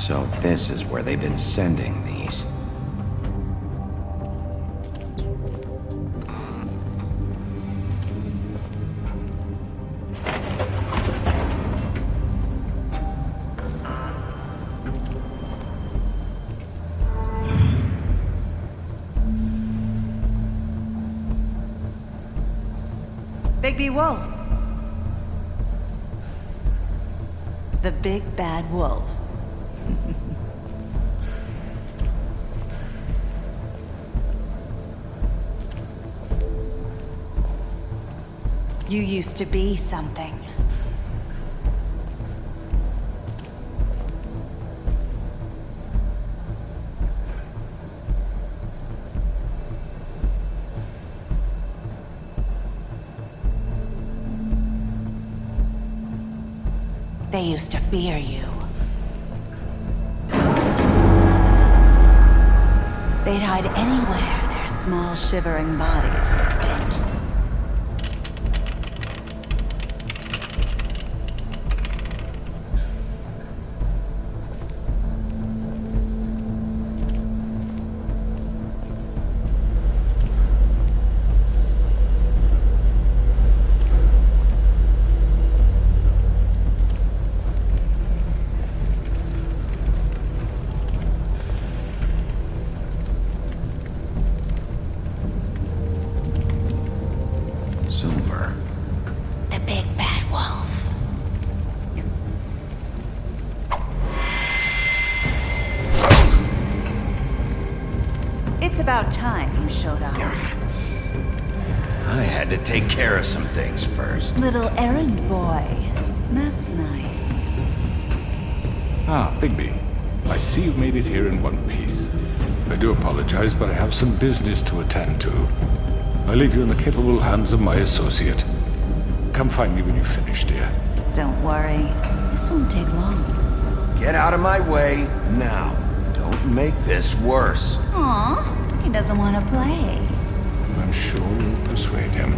So this is where they've been sending these. Bigby Wolf. The big bad wolf. You used to be something. They used to fear you. They'd hide anywhere their small shivering bodies would fit. The big bad wolf. It's about time you showed up. I had to take care of some things first. Little errand boy. That's nice. Ah, Bigby. I see you've made it here in one piece. I do apologize, but I have some business to attend to. I leave you in the capable hands of my associate. Come find me when you've finished, dear. Don't worry. This won't take long. Get out of my way now. Don't make this worse. Aw, he doesn't want to play. I'm sure we'll persuade him.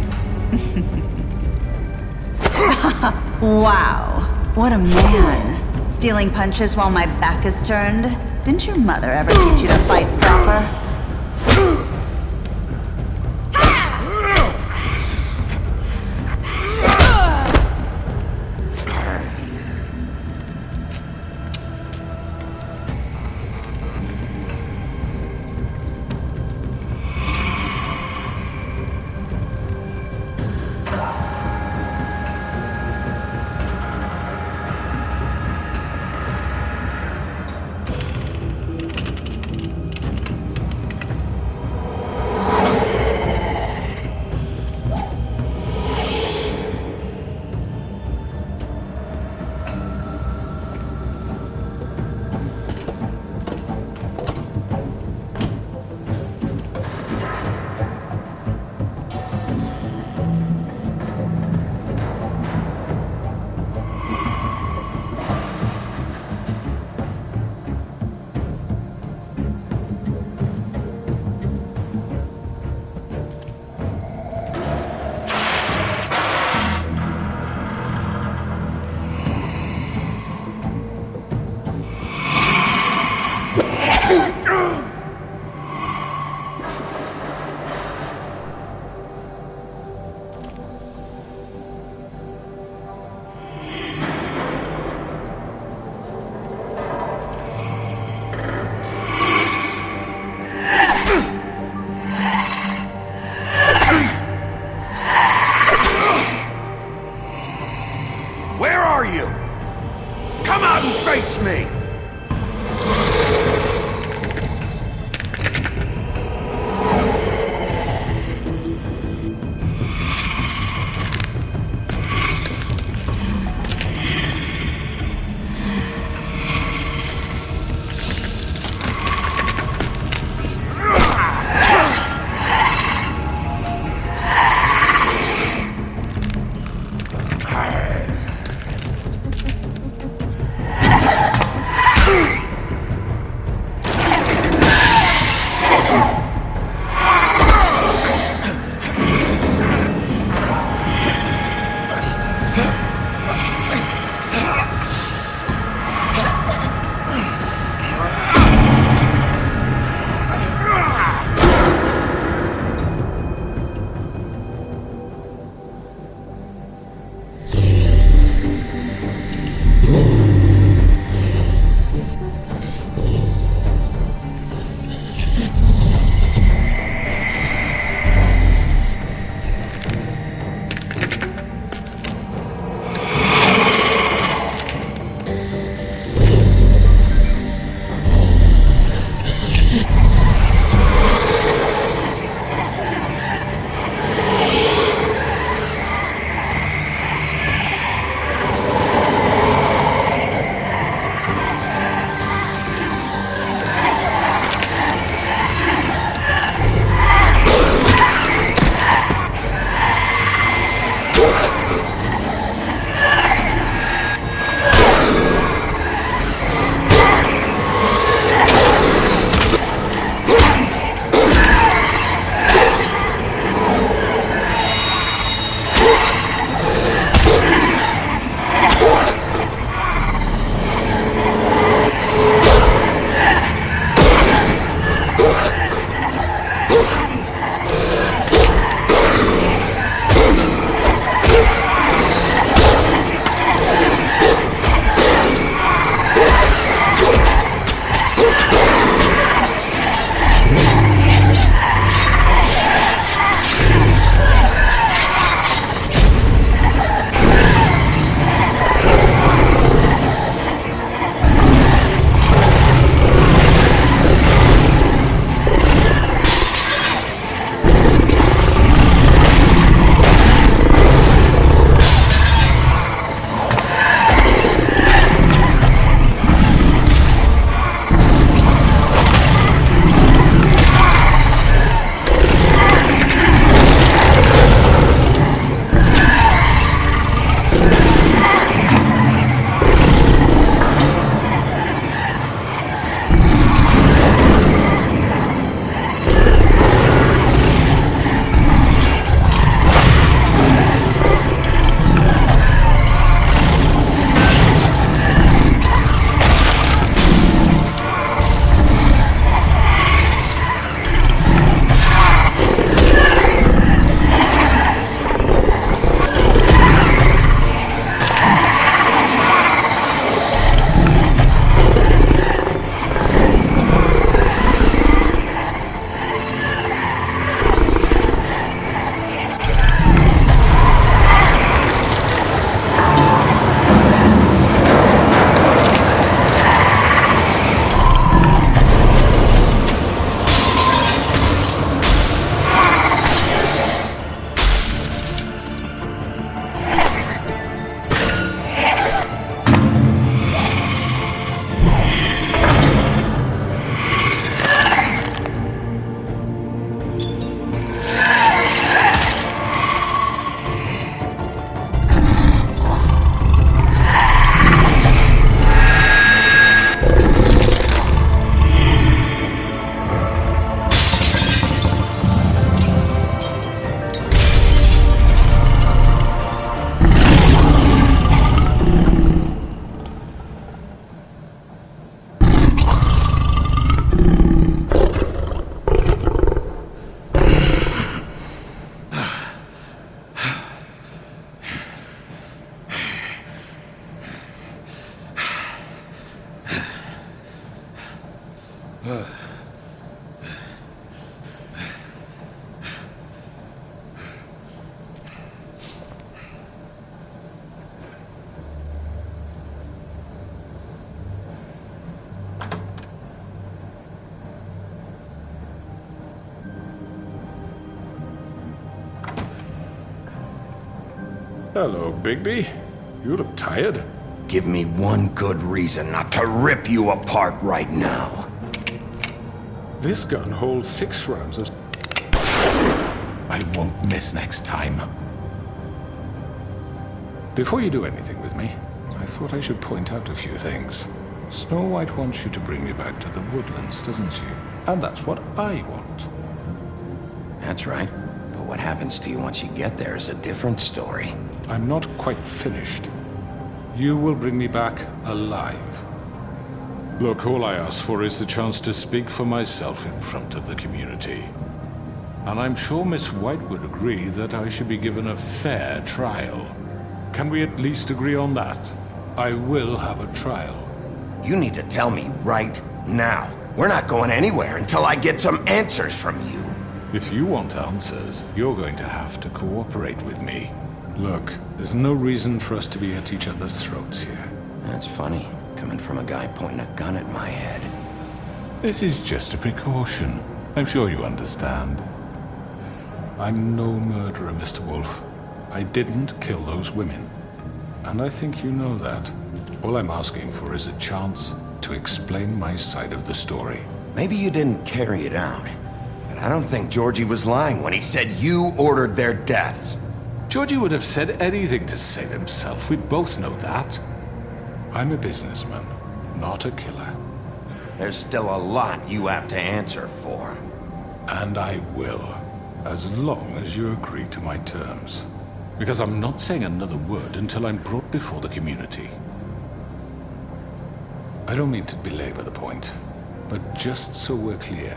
Wow, what a man. Stealing punches while my back is turned? Didn't your mother ever teach you to fight proper? Face me! Hello, Bigby. You look tired. Give me one good reason not to rip you apart right now. This gun holds 6 rounds of... I won't miss next time. Before you do anything with me, I thought I should point out a few things. Snow White wants you to bring me back to the woodlands, doesn't she? And that's what I want. That's right. But what happens to you once you get there is a different story. I'm not quite finished. You will bring me back alive. Look, all I ask for is the chance to speak for myself in front of the community. And I'm sure Miss White would agree that I should be given a fair trial. Can we at least agree on that? I will have a trial. You need to tell me right now. We're not going anywhere until I get some answers from you. If you want answers, you're going to have to cooperate with me. Look, there's no reason for us to be at each other's throats here. That's funny, coming from a guy pointing a gun at my head. This is just a precaution. I'm sure you understand. I'm no murderer, Mr. Wolf. I didn't kill those women. And I think you know that. All I'm asking for is a chance to explain my side of the story. Maybe you didn't carry it out. But I don't think Georgie was lying when he said you ordered their deaths. Georgie would have said anything to save himself. We both know that. I'm a businessman, not a killer. There's still a lot you have to answer for. And I will, as long as you agree to my terms. Because I'm not saying another word until I'm brought before the community. I don't mean to belabor the point, but just so we're clear,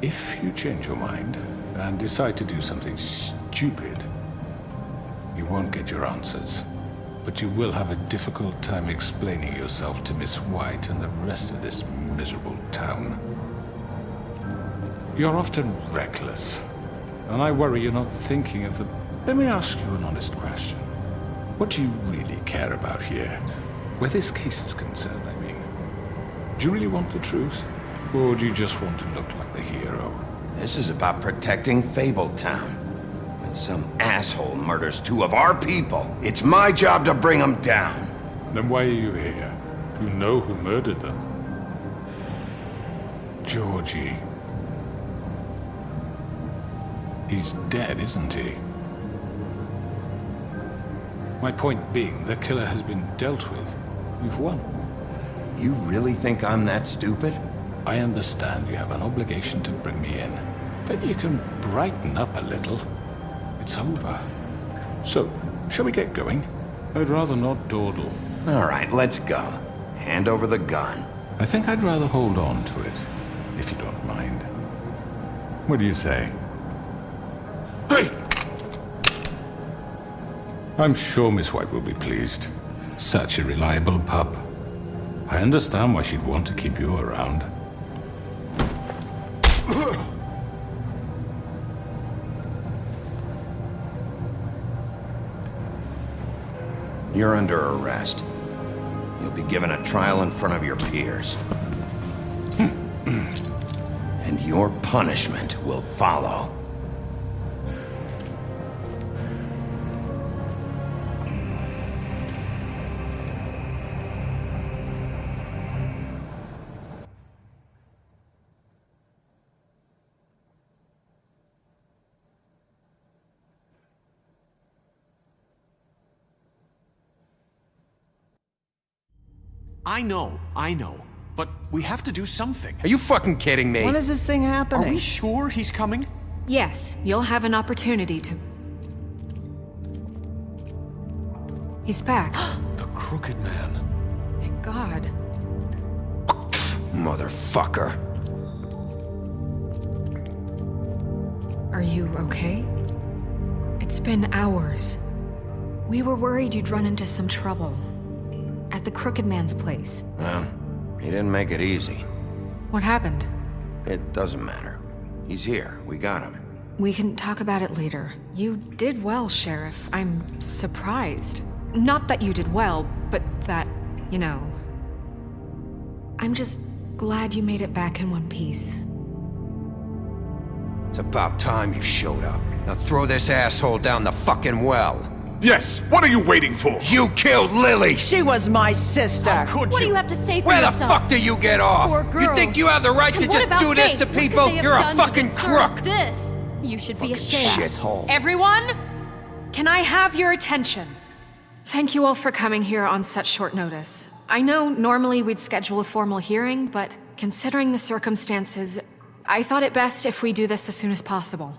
if you change your mind and decide to do something stupid, you won't get your answers, but you will have a difficult time explaining yourself to Miss White and the rest of this miserable town. You're often reckless, and I worry you're not thinking of the... Let me ask you an honest question. What do you really care about here? Where this case is concerned, I mean. Do you really want the truth? Or do you just want to look like the hero? This is about protecting Fabletown. When some asshole murders 2 of our people, it's my job to bring them down. Then why are you here? You know who murdered them. Georgie. He's dead, isn't he? My point being, the killer has been dealt with. You've won. You really think I'm that stupid? I understand you have an obligation to bring me in, but you can brighten up a little. It's over. So, shall we get going? I'd rather not dawdle. All right, let's go. Hand over the gun. I think I'd rather hold on to it, if you don't mind. What do you say? Hey! I'm sure Miss White will be pleased. Such a reliable pup. I understand why she'd want to keep you around. You're under arrest. You'll be given a trial in front of your peers. And your punishment will follow. I know. But we have to do something. Are you fucking kidding me? When is this thing Are happening? we sure he's coming? Yes, you'll have an opportunity to... He's back. The Crooked Man. Thank God. Motherfucker. Are you okay? It's been hours. We were worried you'd run into some trouble. At the Crooked Man's place. Well, he didn't make it easy. What happened? It doesn't matter. He's here. We got him. We can talk about it later. You did well, Sheriff. I'm surprised. Not that you did well, but that, you know... I'm just glad you made it back in one piece. It's about time you showed up. Now throw this asshole down the fucking well. Yes, what are you waiting for? You killed Lily! She was my sister. Could What do you? you have to say for Where the yourself? fuck do you get off? Poor You girls. think you have the right And to what just about do this Faith? to What could people? they have You're a done to fucking deserve crook! This. You should be ashamed. Shithole. Everyone, can I have your attention? Thank you all for coming here on such short notice. I know normally we'd schedule a formal hearing, but considering the circumstances, I thought it best if we do this as soon as possible.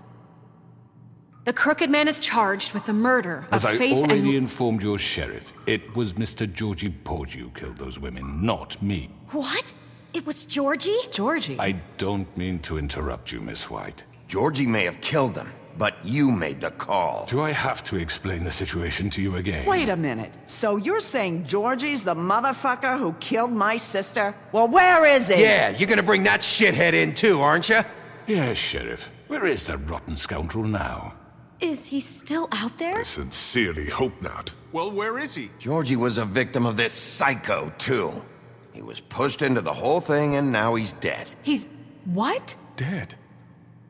The Crooked Man is charged with the murder of As I Faith already and... informed your sheriff, it was Mr. Georgie Porgy who killed those women, not me. What? It was Georgie? Georgie. I don't mean to interrupt you, Miss White. Georgie may have killed them, but you made the call. Do I have to explain the situation to you again? Wait a minute. So you're saying Georgie's the motherfucker who killed my sister? Well, where is he? Yeah, you're gonna bring that shithead in too, aren't you? Yes, Sheriff. Where is that rotten scoundrel now? Is he still out there? I sincerely hope not. Well, where is he? Georgie was a victim of this psycho, too. He was pushed into the whole thing and now he's dead. He's... what? Dead.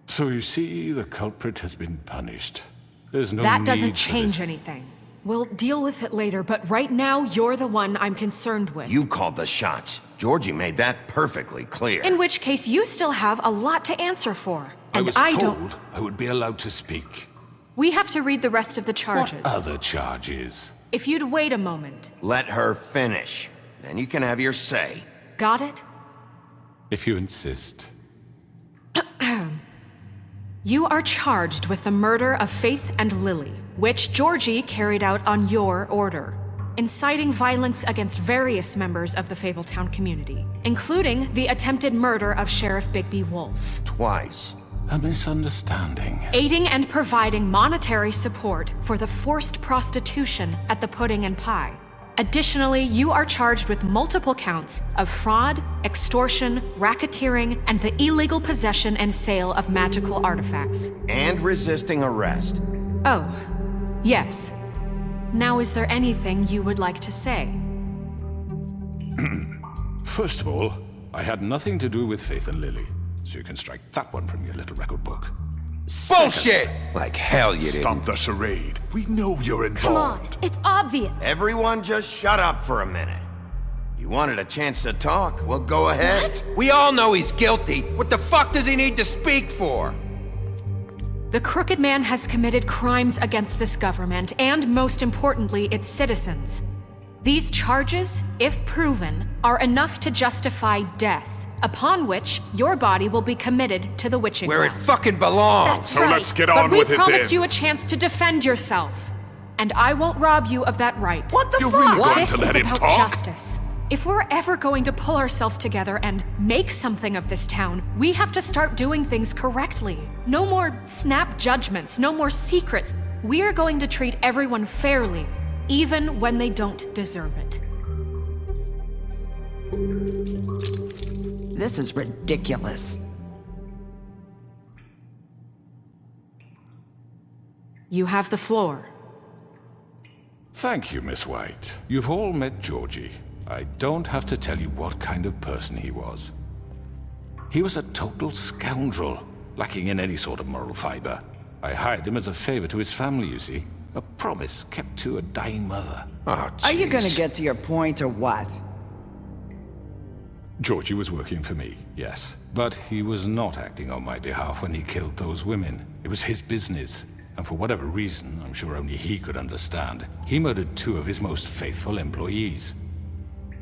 So you see, the culprit has been punished. There's no That need doesn't for change this. anything. We'll deal with it later, but right now, you're the one I'm concerned with. You called the shots. Georgie made that perfectly clear. In which case, you still have a lot to answer for. I And was I told don't... I would be allowed to speak. We have to read the rest of the charges. What other charges? If you'd wait a moment. Let her finish. Then you can have your say. Got it? If you insist. You are charged with the murder of Faith and Lily, which Georgie carried out on your order, inciting violence against various members of the Fabletown community, including the attempted murder of Sheriff Bigby Wolf, Twice. A misunderstanding. aiding and providing monetary support for the forced prostitution at the Pudding and Pie. Additionally, you are charged with multiple counts of fraud, extortion, racketeering, and the illegal possession and sale of magical artifacts. And resisting arrest. Oh, yes. Now, is there anything you would like to say? First of all, I had nothing to do with Faith and Lily, so you can strike that one from your little record book. Bullshit! Like hell you didn't. Stop the charade. We know you're Come on, involved. it's obvious. Everyone just shut up for a minute. You wanted a chance to talk? Well, go ahead. What? We all know he's guilty. What the fuck does he need to speak for? The Crooked Man has committed crimes against this government and, most importantly, its citizens. These charges, if proven, are enough to justify death, upon which your body will be committed to the witching Where it well. fucking belongs. That's So right. let's get But on we with it promised then. you a chance to defend yourself, and I won't rob you of that right. What the You're fuck? really going This to is let him about talk? justice. If we're ever going to pull ourselves together and make something of this town, we have to start doing things correctly. No more snap judgments, no more secrets. We are going to treat everyone fairly, even when they don't deserve it. This is ridiculous. You have the floor. Thank you, Miss White. You've all met Georgie. I don't have to tell you what kind of person he was. He was a total scoundrel, lacking in any sort of moral fiber. I hired him as a favor to his family, you see. A promise kept to a dying mother. Oh, Are you gonna jeez. get to your point or what? Georgie was working for me, yes. But he was not acting on my behalf when he killed those women. It was his business. And for whatever reason, I'm sure only he could understand, he murdered 2 of his most faithful employees.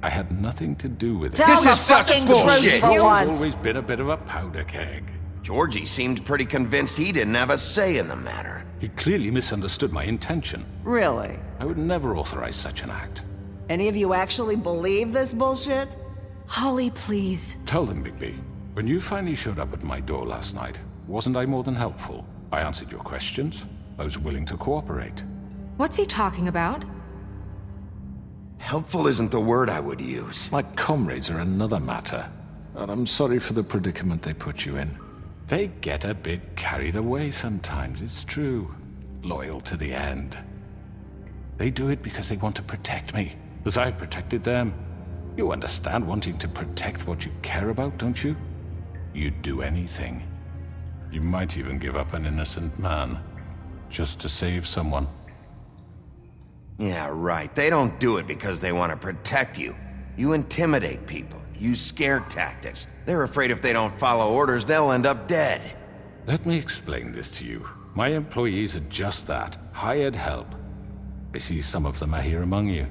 I had nothing to do with it. Tell This the is such fucking bullshit. truth for He's once. always been a bit of a powder keg. Georgie seemed pretty convinced he didn't have a say in the matter. He clearly misunderstood my intention. Really? I would never authorize such an act. Any of you actually believe this bullshit? Holly, please. Tell them, Bigby. When you finally showed up at my door last night, wasn't I more than helpful? I answered your questions. I was willing to cooperate. What's he talking about? Helpful isn't the word I would use. My comrades are another matter. and I'm sorry for the predicament they put you in. They get a bit carried away sometimes, it's true. Loyal to the end. They do it because they want to protect me, as I've protected them. You understand wanting to protect what you care about, don't you? You'd do anything. You might even give up an innocent man, just to save someone. Yeah, right. They don't do it because they want to protect you. You intimidate people, use scare tactics. They're afraid if they don't follow orders, they'll end up dead. Let me explain this to you. My employees are just that, hired help. I see some of them are here among you.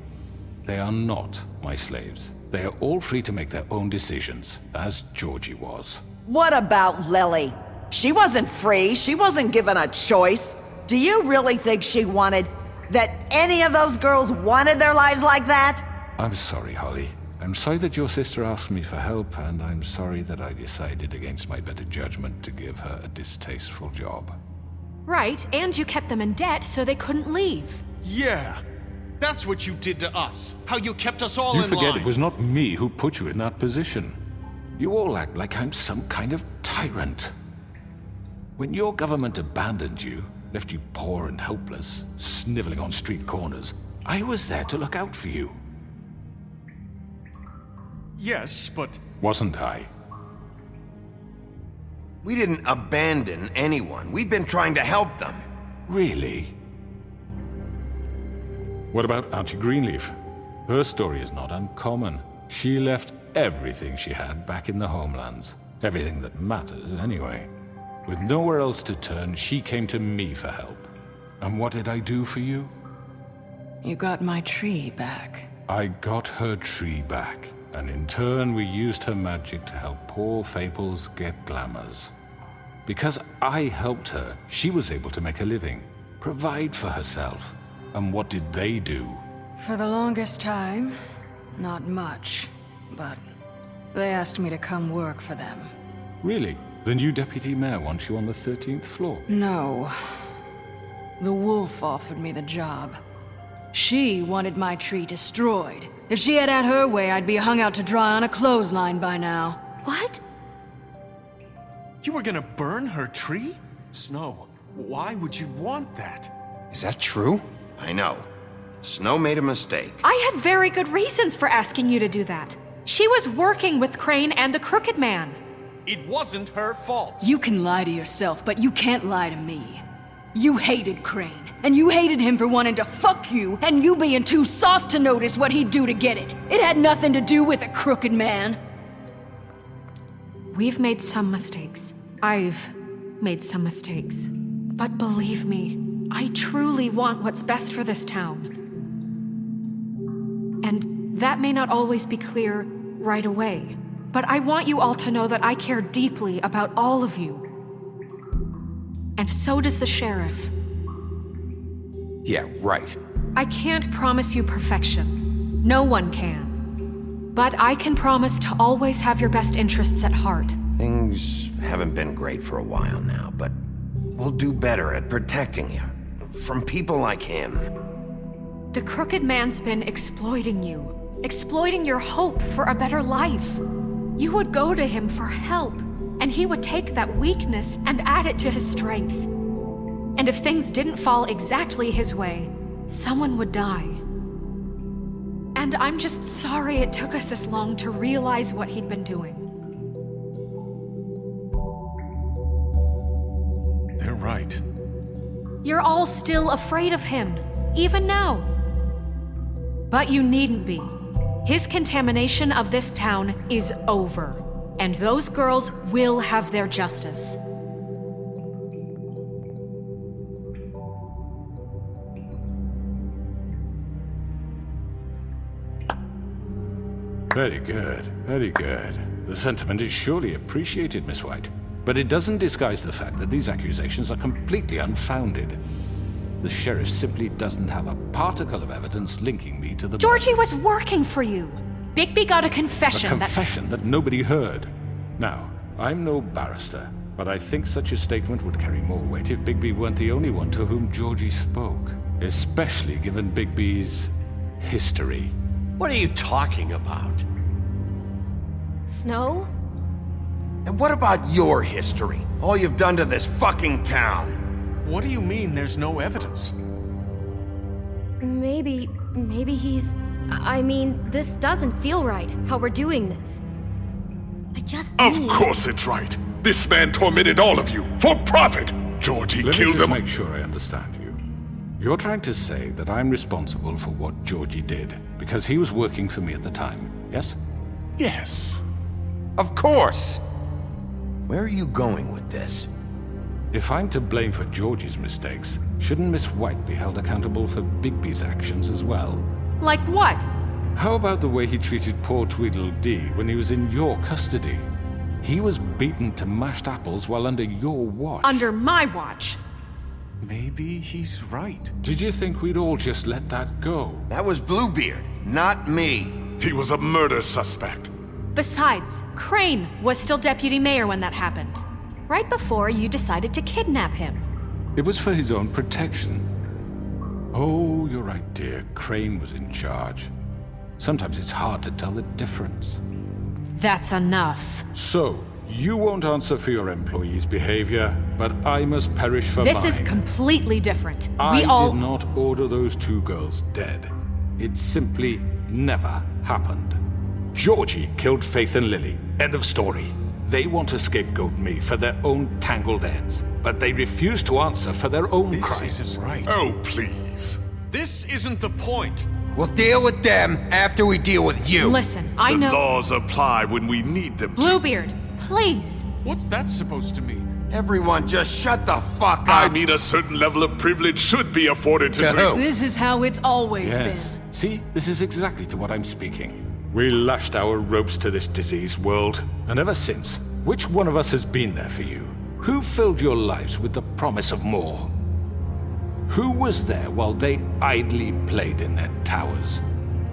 They are not my slaves. They are all free to make their own decisions, as Georgie was. What about Lily? She wasn't free. She wasn't given a choice. Do you really think she wanted... that any of those girls wanted their lives like that? I'm sorry, Holly. I'm sorry that your sister asked me for help, and I'm sorry that I decided against my better judgment to give her a distasteful job. Right, and you kept them in debt so they couldn't leave. Yeah. That's what you did to us. How you kept us all You in forget line. it was not me who put you in that position. You all act like I'm some kind of tyrant. When your government abandoned you, left you poor and helpless, sniveling on street corners, I was there to look out for you. Yes, but... Wasn't I? We didn't abandon anyone. We've been trying to help them. Really? What about Auntie Greenleaf? Her story is not uncommon. She left everything she had back in the Homelands. Everything that matters, anyway. With nowhere else to turn, she came to me for help. And what did I do for you? You got my tree back. I got her tree back, and in turn we used her magic to help poor Fables get glamours. Because I helped her, she was able to make a living, provide for herself. And what did they do? For the longest time, not much. But they asked me to come work for them. Really? The new deputy mayor wants you on the 13th floor? No. The wolf offered me the job. She wanted my tree destroyed. If she had her way, I'd be hung out to dry on a clothesline by now. What? You were gonna burn her tree? Snow, why would you want that? Is that true? I know. Snow made a mistake. I had very good reasons for asking you to do that. She was working with Crane and the Crooked Man. It wasn't her fault. You can lie to yourself, but you can't lie to me. You hated Crane, and you hated him for wanting to fuck you, and you being too soft to notice what he'd do to get it. It had nothing to do with the Crooked Man. We've made some mistakes. I've made some mistakes. But believe me, I truly want what's best for this town. And that may not always be clear right away. But I want you all to know that I care deeply about all of you. And so does the sheriff. Yeah, right. I can't promise you perfection. No one can. But I can promise to always have your best interests at heart. Things haven't been great for a while now, but we'll do better at protecting you. From people like him. The Crooked Man's been exploiting you. Exploiting your hope for a better life. You would go to him for help, and he would take that weakness and add it to his strength. And if things didn't fall exactly his way, someone would die. And I'm just sorry it took us this long to realize what he'd been doing. They're right. You're all still afraid of him, even now. But you needn't be. His contamination of this town is over, and those girls will have their justice. Very good, very good. The sentiment is surely appreciated, Miss White. But it doesn't disguise the fact that these accusations are completely unfounded. The sheriff simply doesn't have a particle of evidence linking me to the... Georgie was working for you. Bigby got a confession A confession that nobody heard. Now, I'm no barrister, but I think such a statement would carry more weight if Bigby weren't the only one to whom Georgie spoke. Especially given Bigby's history. What are you talking about? Snow? And what about your history? All you've done to this fucking town? What do you mean there's no evidence? Maybe he's... I mean, this doesn't feel right, how we're doing this. I just Of need... course it's right. This man tormented all of you, for profit! Georgie Let me killed just him. make sure I understand you. You're trying to say that I'm responsible for what Georgie did, because he was working for me at the time, yes? Yes. Of course! Where are you going with this? If I'm to blame for Georgie's mistakes, shouldn't Miss White be held accountable for Bigby's actions as well? Like what? How about the way he treated poor Tweedledee when he was in your custody? He was beaten to mashed apples while under your watch. Under my watch. Maybe he's right. Did you think we'd all just let that go? That was Bluebeard, not me. He was a murder suspect. Besides, Crane was still deputy mayor when that happened. Right before you decided to kidnap him. It was for his own protection. Oh, you're right, dear. Crane was in charge. Sometimes it's hard to tell the difference. That's enough. So, you won't answer for your employees' behavior, but I must perish for mine. This is completely different. I did not order those two girls dead. It simply never happened. Georgie killed Faith and Lily. End of story. They want to scapegoat me for their own tangled ends, but they refuse to answer for their own crimes. This isn't right. Oh, please. This isn't the point. We'll deal with them after we deal with you. Listen, I The know... laws apply when we need them to. Bluebeard, please. What's that supposed to mean? Everyone just shut the fuck up. I mean, a certain level of privilege should be afforded to... To who? This is how it's always Yes. been. See, this is exactly to what I'm speaking. We lashed our ropes to this diseased world, and ever since, which one of us has been there for you? Who filled your lives with the promise of more? Who was there while they idly played in their towers,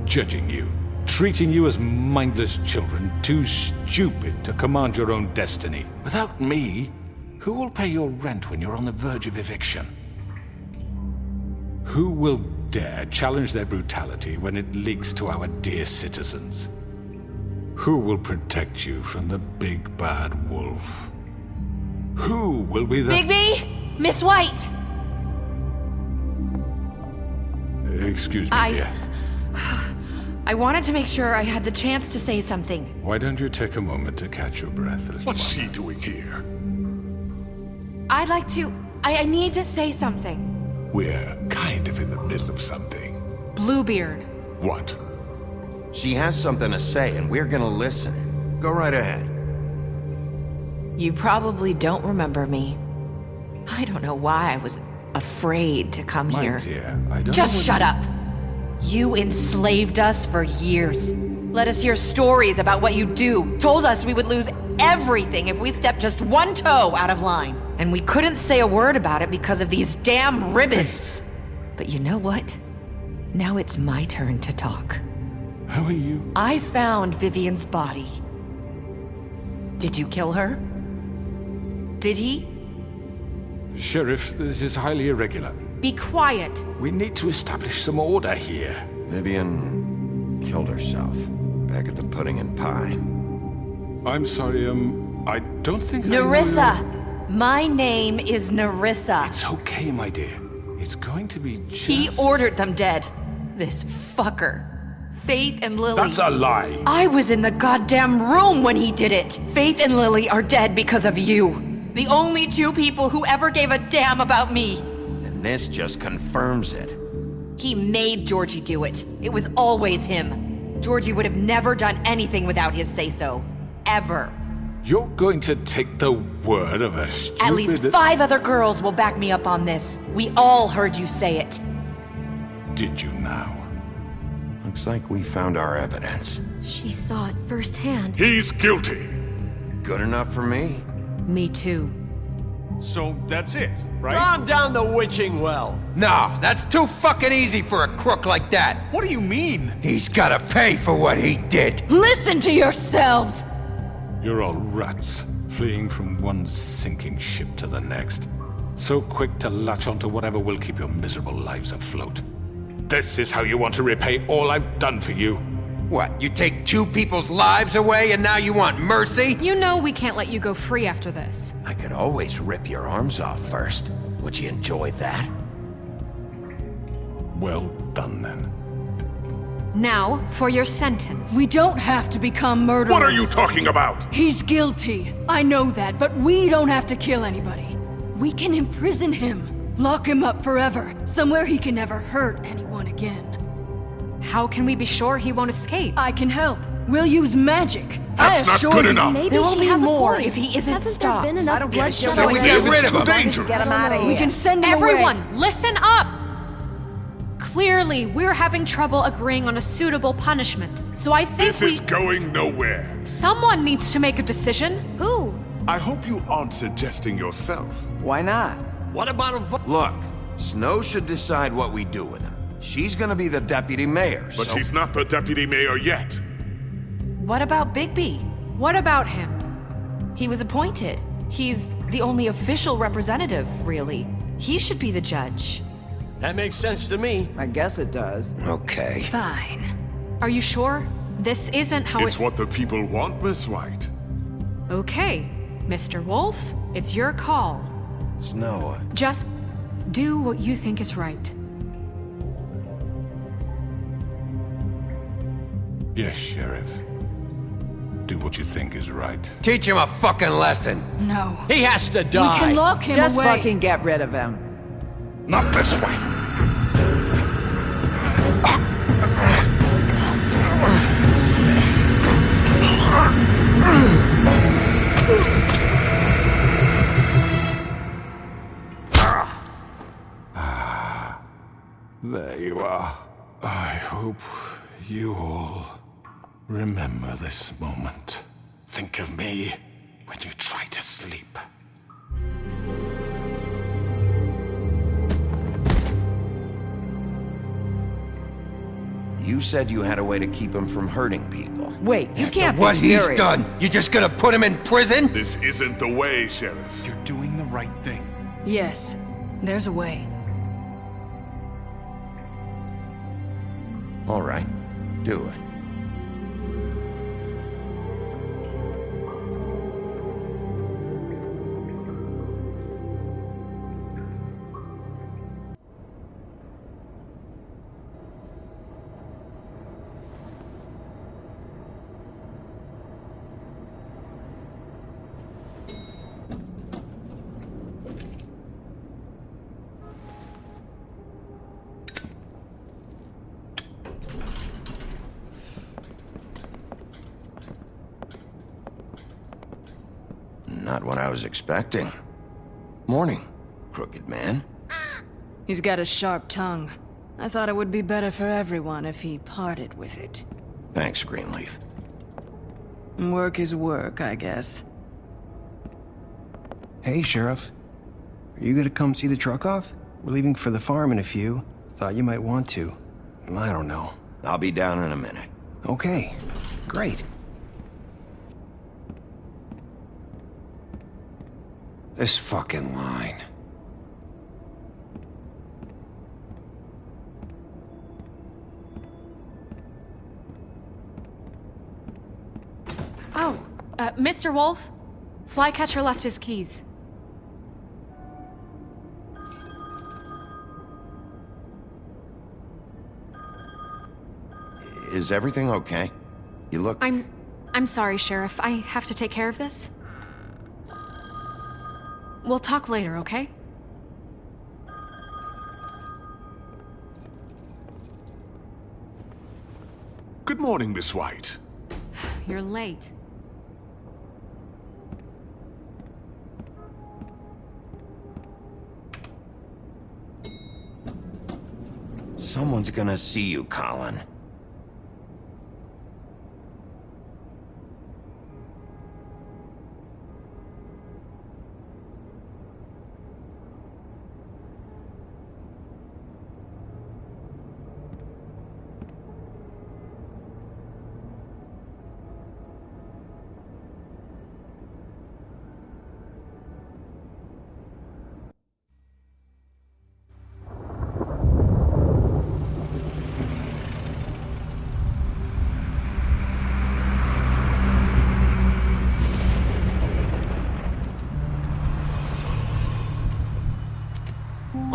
judging you, treating you as mindless children, too stupid to command your own destiny? Without me, who will pay your rent when you're on the verge of eviction? Who will dare challenge their brutality when it leaks to our dear citizens? Who will protect you from the big bad wolf? Who will be the... Bigby! Miss White! Excuse me, dear. I wanted to make sure I had the chance to say something. Why don't you take a moment to catch your breath a little What's while? she doing here? I'd like to... I need to say something. We're kind of in the middle of something. Bluebeard. What? She has something to say, and we're gonna listen. Go right ahead. You probably don't remember me. I don't know why I was afraid to come My here. dear, I don't Just know shut up. You enslaved us for years. Let us hear stories about what you do. Told us we would lose everything if we stepped just one toe out of line. And we couldn't say a word about it because of these damn ribbons. But you know what? Now it's my turn to talk. How are you? I found Vivian's body. Did you kill her? Did he? Sheriff, this is highly irregular. Be quiet. We need to establish some order here. Vivian killed herself back at the Pudding and Pie. I'm sorry, I don't think I know Nerissa! your- My name is Nerissa. It's okay, my dear. It's going to be just... He ordered them dead. This fucker. Faith and Lily. That's a lie! I was in the goddamn room when he did it. Faith and Lily are dead because of you. The only two people who ever gave a damn about me. And this just confirms it. He made Georgie do it. It was always him. Georgie would have never done anything without his say-so. Ever. You're going to take the word of a stupid... At least 5 other girls will back me up on this. We all heard you say it. Did you now? Looks like we found our evidence. She saw it firsthand. He's guilty. Good enough for me? Me too. So that's it, right? Calm down the witching well. No, that's too fucking easy for a crook like that. What do you mean? He's gotta pay for what he did. Listen to yourselves! You're all rats, fleeing from one sinking ship to the next. So quick to latch onto whatever will keep your miserable lives afloat. This is how you want to repay all I've done for you? What, you take 2 people's lives away and now you want mercy? You know we can't let you go free after this. I could always rip your arms off first. Would you enjoy that? Well done, then. Now, for your sentence. We don't have to become murderers. What are you talking about? He's guilty. I know that, but we don't have to kill anybody. We can imprison him. Lock him up forever. Somewhere he can never hurt anyone again. How can we be sure he won't escape? I can help. We'll use magic. That's I not assure good you. enough. Maybe There will she be has more a point. if he isn't Hasn't stopped. there been enough I don't care. bloodshed So we already? get rid of him. Get Dangerous. him out of here. We can send him away. Everyone, listen up! Clearly, we're having trouble agreeing on a suitable punishment. So I think This is going nowhere. someone needs to make a decision. Who? I hope you aren't suggesting yourself. Why not? What about a Look, Snow should decide what we do with him. She's gonna be the deputy mayor, But so... she's not the deputy mayor yet. What about Bigby? What about him? He was appointed. He's the only official representative, really. He should be the judge. That makes sense to me. I guess it does. Okay. Fine. Are you sure? This isn't how It's what the people want, Miss White. Okay, Mr. Wolf, it's your call. Snow, Just do what you think is right. Yes, Sheriff. Do what you think is right. Teach him a fucking lesson. No. He has to die. We can lock him Just away. fucking get rid of him. Not this way. There you are. I hope you all remember this moment. Think of me when you try to sleep. you said you had a way to keep him from hurting people. Wait, you After can't what be he's serious. done, you just gonna put him in prison? This isn't the way, Sheriff. You're doing the right thing. Yes, there's a way. All right, do it. Not what I was expecting. Morning, crooked man. He's got a sharp tongue. I thought it would be better for everyone if he parted with it. Thanks, Greenleaf. Work is work, I guess. Hey, Sheriff. Are you gonna come see the truck off? We're leaving for the farm in a few. Thought you might want to. I don't know. I'll be down in a minute. Okay, great. This fucking line. Oh, Mr. Wolf, Flycatcher left his keys. Is everything okay? You look... I'm sorry, Sheriff. I have to take care of this. We'll talk later, okay? Good morning, Miss White. You're late. Someone's gonna see you, Colin.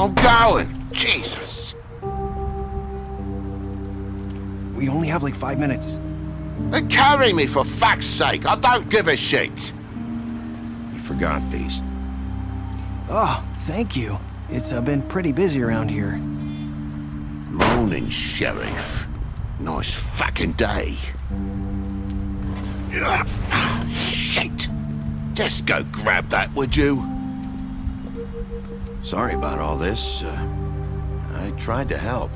I'm going. Jesus. We only have like 5 minutes. Then carry me for fuck's sake. I don't give a shit. You forgot these. Oh, thank you. It's been pretty busy around here. Morning, Sheriff. Nice fucking day. Shit. Just go grab that, would you? Sorry about all this. I tried to help.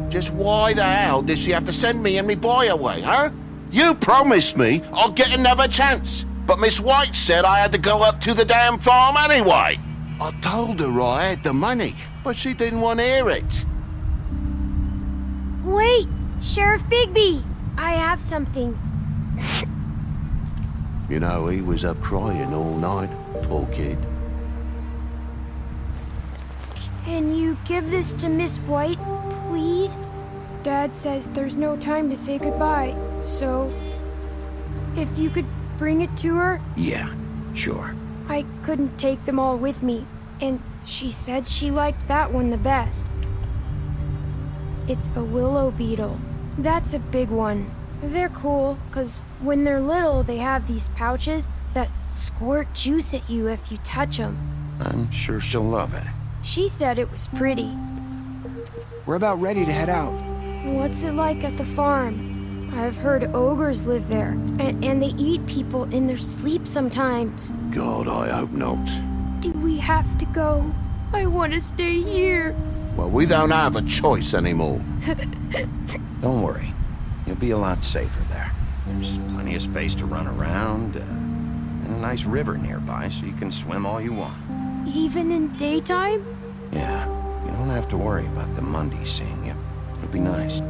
Just why the hell did she have to send me and me boy away, huh? You promised me I'd get another chance, but Miss White said I had to go up to the damn farm anyway. I told her I had the money, but she didn't want to hear it. Wait, Sheriff Bigby, I have something. You know, he was up crying all night, poor kid. Can you give this to Miss White, please? Dad says there's no time to say goodbye, so if you could bring it to her? Yeah, sure. I couldn't take them all with me, and she said she liked that one the best. It's a willow beetle. That's a big one. They're cool, 'cause when they're little, they have these pouches that squirt juice at you if you touch them. I'm sure she'll love it. She said it was pretty. We're about ready to head out. What's it like at the farm? I've heard ogres live there, and they eat people in their sleep sometimes. God, I hope not. Do we have to go? I want to stay here. Well, we don't have a choice anymore. Don't worry. You'll be a lot safer there. There's plenty of space to run around, and a nice river nearby so you can swim all you want. Even in daytime? Yeah, you don't have to worry about the Monday seeing you. It'll be nice.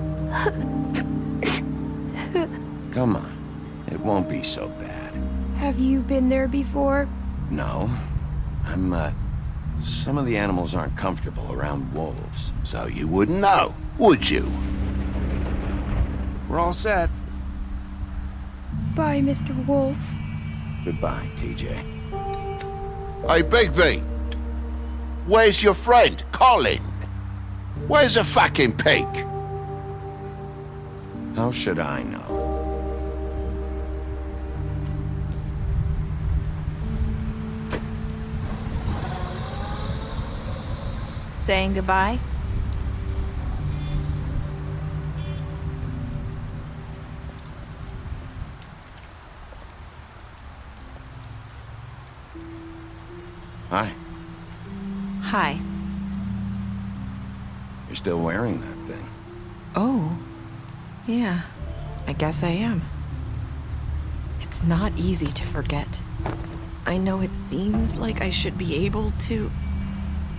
Come on. It won't be so bad. Have you been there before? No. Some of the animals aren't comfortable around wolves. So you wouldn't know, would you? We're all set. Bye, Mr. Wolf. Goodbye, TJ. Hey, Bigby. Where's your friend, Colin? Where's the fucking pig? How should I know? Saying goodbye? Hi. Hi. You're still wearing that thing. Oh. Yeah. I guess I am. It's not easy to forget. I know it seems like I should be able to...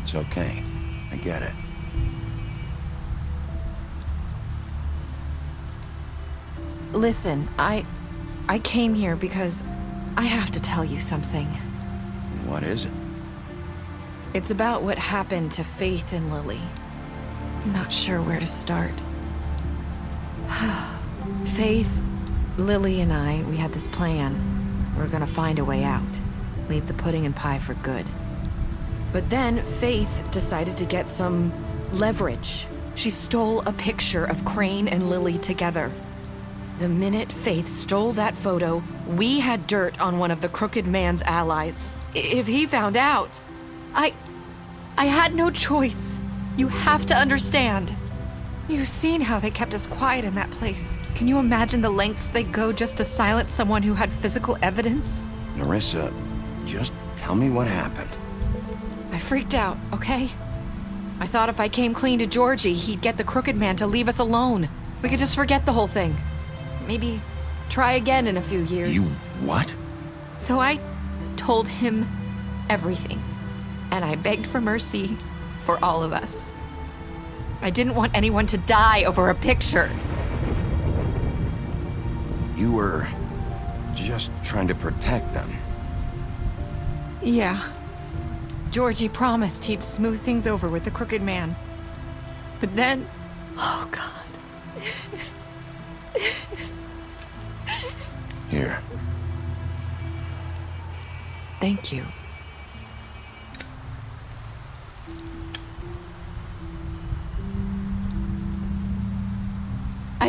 It's okay. I get it. Listen, I came here because I have to tell you something. What is it? It's about what happened to Faith and Lily. I'm not sure where to start. Faith, Lily, and I, we had this plan. We were gonna find a way out. Leave the pudding and pie for good. But then Faith decided to get some leverage. She stole a picture of Crane and Lily together. The minute Faith stole that photo, we had dirt on one of the crooked man's allies. If he found out, I had no choice. You have to understand. You've seen how they kept us quiet in that place. Can you imagine the lengths they go just to silence someone who had physical evidence? Narissa, just tell me what happened. I freaked out, okay? I thought if I came clean to Georgie, he'd get the crooked man to leave us alone. We could just forget the whole thing. Maybe try again in a few years. You what? So I told him everything. And I begged for mercy for all of us. I didn't want anyone to die over a picture. You were just trying to protect them. Yeah. Georgie promised he'd smooth things over with the crooked man. But then... Oh, God. Here. Thank you.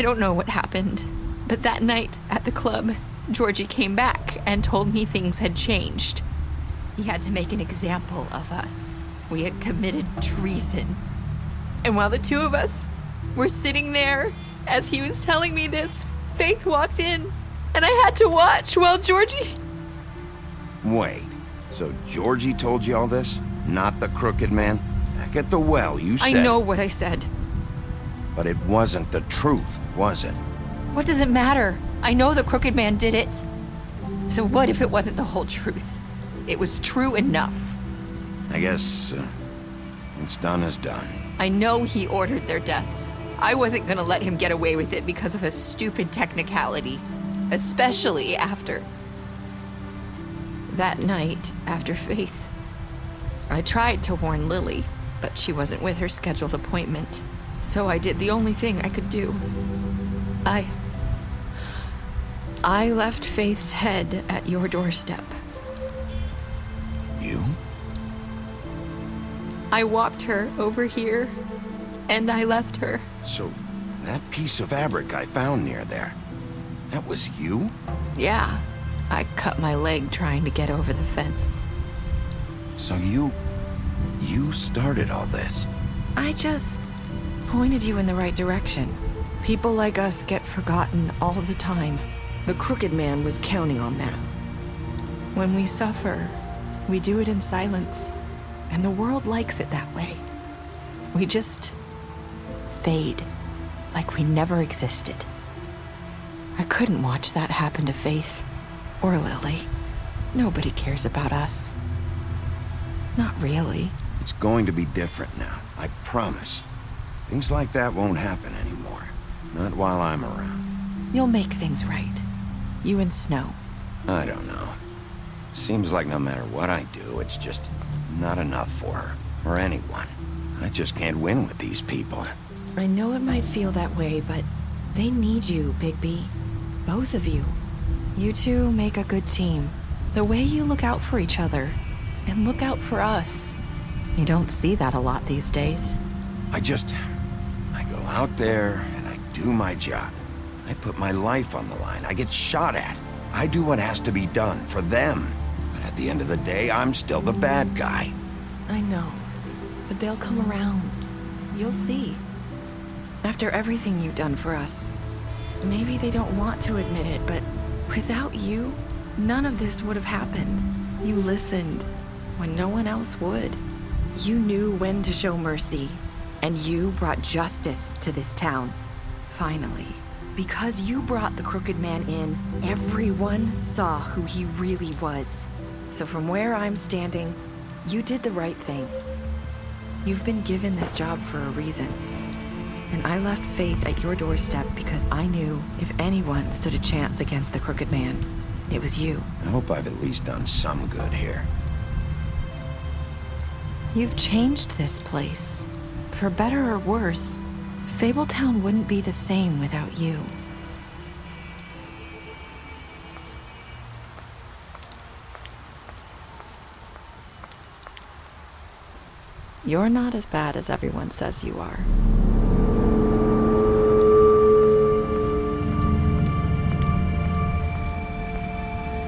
I don't know what happened, but that night at the club, Georgie came back and told me things had changed. He had to make an example of us. We had committed treason. And while the two of us were sitting there, as he was telling me this, Faith walked in, and I had to watch while Georgie... Wait, so Georgie told you all this? Not the crooked man? Back at the well, you said... I know what I said. But it wasn't the truth, was it? What does it matter? I know the crooked man did it. So what if it wasn't the whole truth? It was true enough. I guess what's done is done. I know he ordered their deaths. I wasn't gonna let him get away with it because of a stupid technicality. Especially after... that night, after Faith. I tried to warn Lily, but she wasn't with her scheduled appointment. So I did the only thing I could do. I left Faith's head at your doorstep. You? I walked her over here, and I left her. So, that piece of fabric I found near there, that was you? Yeah. I cut my leg trying to get over the fence. So you started all this? I just pointed you in the right direction. People like us get forgotten all the time. The crooked man was counting on that. When we suffer, we do it in silence, and the world likes it that way. We just fade, like we never existed. I couldn't watch that happen to Faith, or Lily. Nobody cares about us. Not really. It's going to be different now, I promise. Things like that won't happen anymore. Not while I'm around. You'll make things right. You and Snow. I don't know. Seems like no matter what I do, it's just not enough for her, or anyone. I just can't win with these people. I know it might feel that way, but they need you, Bigby. Both of you. You two make a good team. The way you look out for each other, and look out for us. You don't see that a lot these days. I go out there, and I do my job. I put my life on the line. I get shot at. I do what has to be done for them. But at the end of the day, I'm still the bad guy. I know, but they'll come around. You'll see. After everything you've done for us. Maybe they don't want to admit it, but without you, none of this would have happened. You listened when no one else would. You knew when to show mercy, and you brought justice to this town. Finally. Because you brought the crooked man in, everyone saw who he really was. So from where I'm standing, you did the right thing. You've been given this job for a reason. And I left Faith at your doorstep because I knew if anyone stood a chance against the crooked man, it was you. I hope I've at least done some good here. You've changed this place. For better or worse, Fabletown wouldn't be the same without you. You're not as bad as everyone says you are.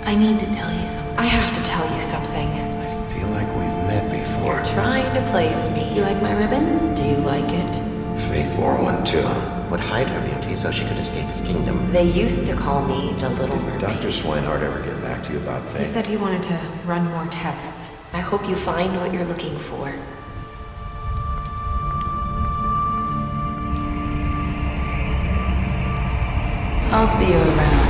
I need to tell you something. I have to tell you something. I feel like we've met before. You're trying to place me. You like my ribbon? Do you like it? Faith wore one too. Would hide her beauty so she could escape his kingdom. They used to call me the Little Did Mermaid. Dr. Swinehart ever get back to you about Faith? He said he wanted to run more tests. I hope you find what you're looking for. I'll see you around.